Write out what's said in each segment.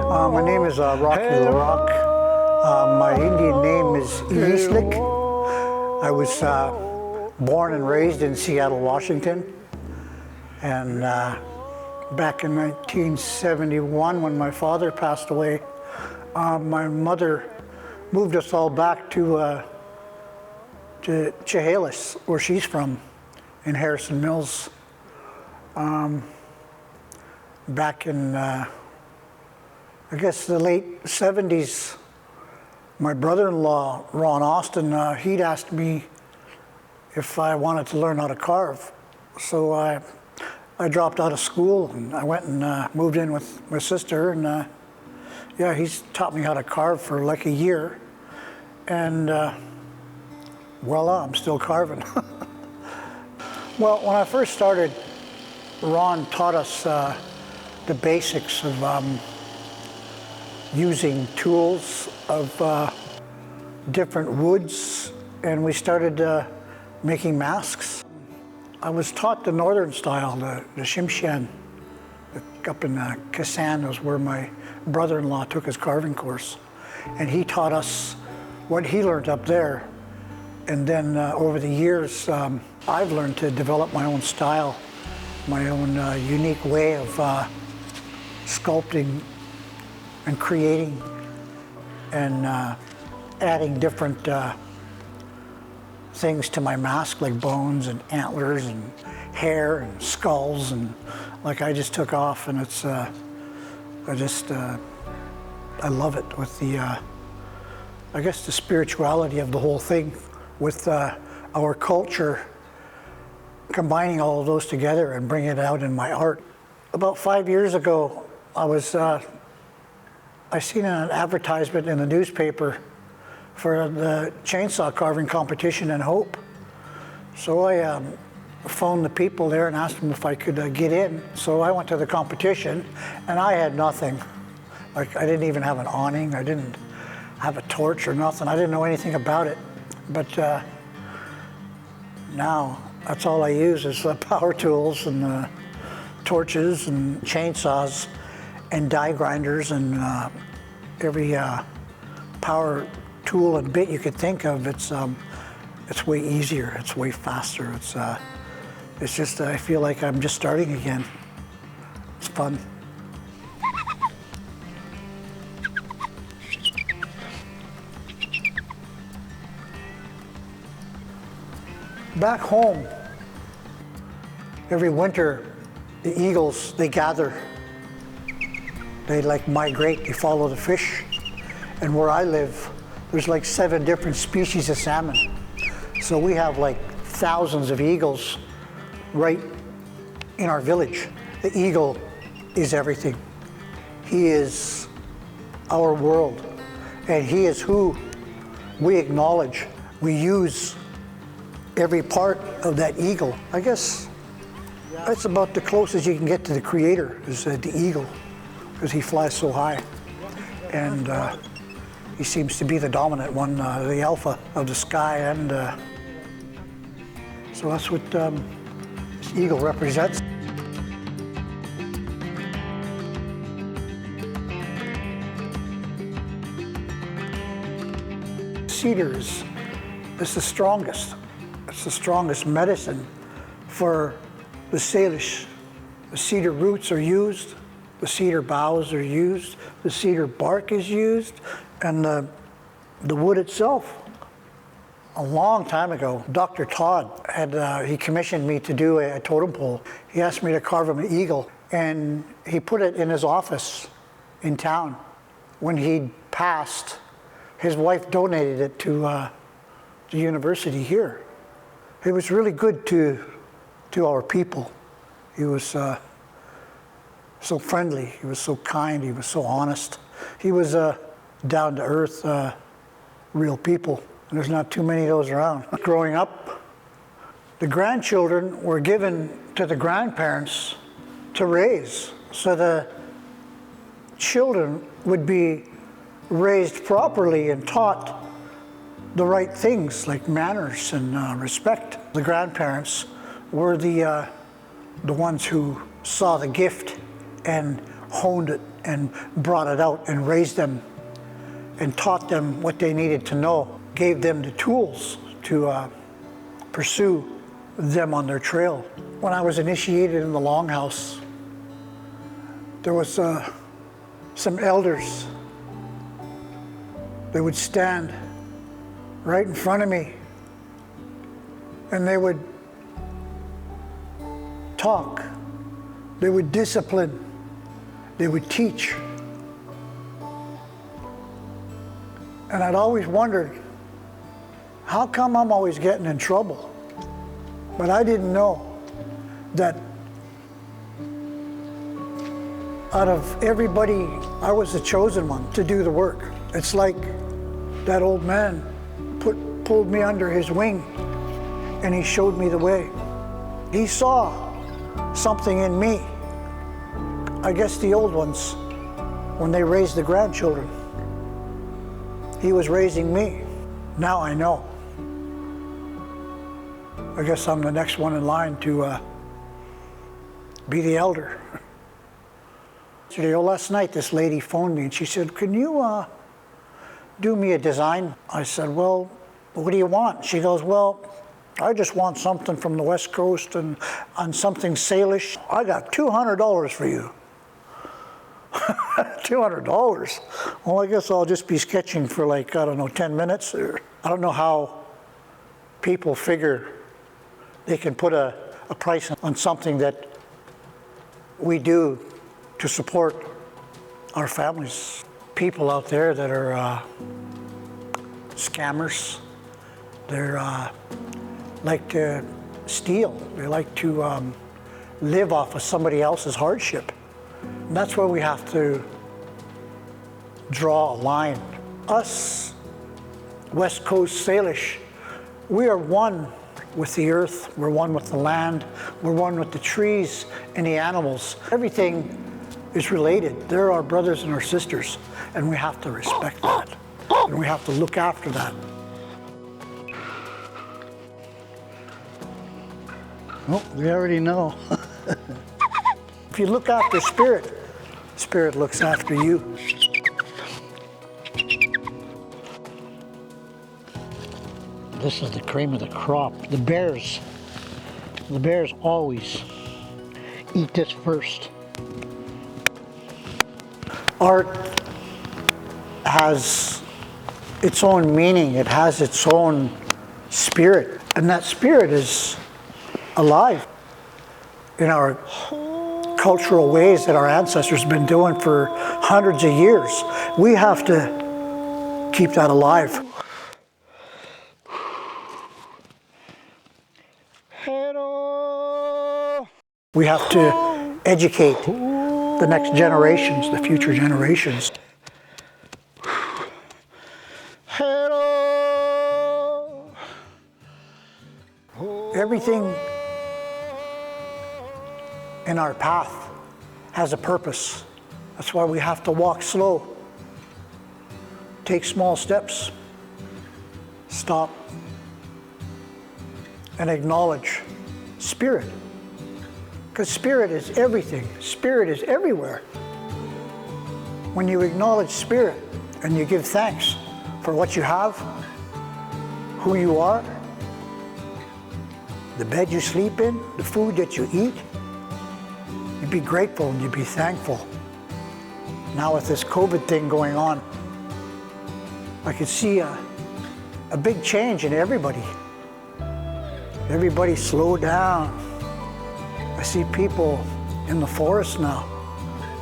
My name is LaRock. My Indian name is Sts'ailes. I was born and raised in Seattle, Washington. And back in 1971, when my father passed away, my mother moved us all back to Chehalis, where she's from, in Harrison Mills. Back in, I guess, the late 70s, my brother-in-law, Ron Austin, he'd asked me if I wanted to learn how to carve. So I dropped out of school and I went and moved in with my sister, and yeah, he's taught me how to carve for like a year, and voila, I'm still carving. Well, when I first started, Ron taught us the basics of using tools of different woods, and we started making masks. I was taught the northern style, the Shimshan. Up in Kasan was where my brother-in-law took his carving course, and he taught us what he learned up there. And then over the years, I've learned to develop my own style, my own unique way of sculpting and creating and adding different things to my mask, like bones and antlers and hair and skulls, and like I just took off, and it's I love it with the I guess the spirituality of the whole thing with our culture, combining all of those together and bringing it out in my art. About 5 years ago, I seen an advertisement in the newspaper for the chainsaw carving competition in Hope. So I phoned the people there and asked them if I could get in. So I went to the competition, and I had nothing. Like, I didn't even have an awning. I didn't have a torch or nothing. I didn't know anything about it. But now that's all I use is power tools and torches and chainsaws and die grinders and every power tool and bit you could think of. It's way easier. It's way faster. It's just I feel like I'm just starting again. It's fun. Back home, every winter, the eagles, they gather. They like migrate, they follow the fish. And where I live, there's like 7 different species of salmon. So we have like thousands of eagles right in our village. The eagle is everything. He is our world, and he is who we acknowledge. We use every part of that eagle. I guess that's about the closest you can get to the creator, is the eagle, because he flies so high. And he seems to be the dominant one, the alpha of the sky, and so that's what this eagle represents. Cedar is the strongest. It's the strongest medicine for the Sts'ailes. The cedar roots are used, the cedar boughs are used, the cedar bark is used, and the wood itself. A long time ago, Dr. Todd he commissioned me to do a totem pole. He asked me to carve him an eagle, and he put it in his office in town. When he passed, his wife donated it to the university here. He was really good to our people. He was so friendly, he was so kind, he was so honest. He was down to earth, real people. And there's not too many of those around. Growing up, the grandchildren were given to the grandparents to raise. So the children would be raised properly and taught the right things like manners and respect. The grandparents were the ones who saw the gift and honed it and brought it out and raised them and taught them what they needed to know, gave them the tools to pursue them on their trail. When I was initiated in the Longhouse, there was some elders. They would stand right in front of me and they would talk, they would discipline, they would teach. And I'd always wondered, how come I'm always getting in trouble? But I didn't know that out of everybody, I was the chosen one to do the work. It's like that old man pulled me under his wing and he showed me the way. He saw something in me. I guess the old ones, when they raised the grandchildren, he was raising me. Now I know. I guess I'm the next one in line to be the elder. Last night, this lady phoned me and she said, "Can you do me a design?" I said, "Well, what do you want?" She goes, "Well, I just want something from the West Coast and on something Sts'ailes. I got $200 for you." $200? Well, I guess I'll just be sketching for like, I don't know, 10 minutes. Or I don't know how people figure they can put a price on something that we do to support our families. People out there that are scammers, they're like to steal. They like to live off of somebody else's hardship. And that's where we have to draw a line. Us, West Coast Sts'ailes, we are one with the earth, we're one with the land, we're one with the trees and the animals. Everything is related. They're our brothers and our sisters, and we have to respect that, and we have to look after that. Oh, we already know. If you look after spirit, spirit looks after you. This is the cream of the crop. The bears always eat this first. Art has its own meaning. It has its own spirit, and that spirit is alive in our cultural ways that our ancestors have been doing for hundreds of years. We have to keep that alive. We have to educate the next generations, the future generations. Everything in our path has a purpose. That's why we have to walk slow, take small steps, stop, and acknowledge spirit. Because spirit is everything. Spirit is everywhere. When you acknowledge spirit and you give thanks for what you have, who you are, the bed you sleep in, the food that you eat, you'd be grateful and you'd be thankful. Now with this COVID thing going on, I could see a big change in everybody. Everybody slowed down. I see people in the forest now.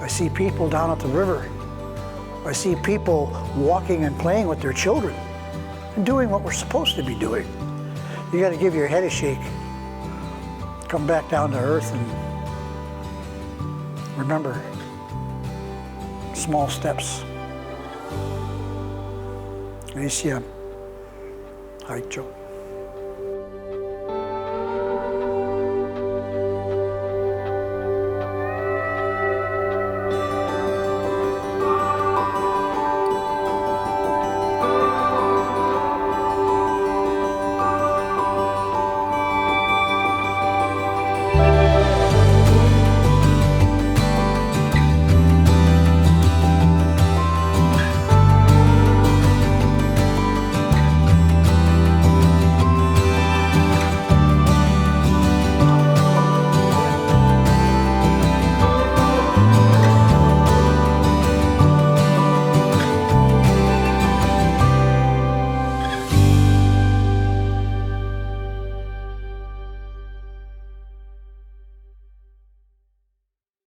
I see people down at the river. I see people walking and playing with their children and doing what we're supposed to be doing. You got to give your head a shake. Come back down to earth and remember, small steps. Alicia. Hi, Joe.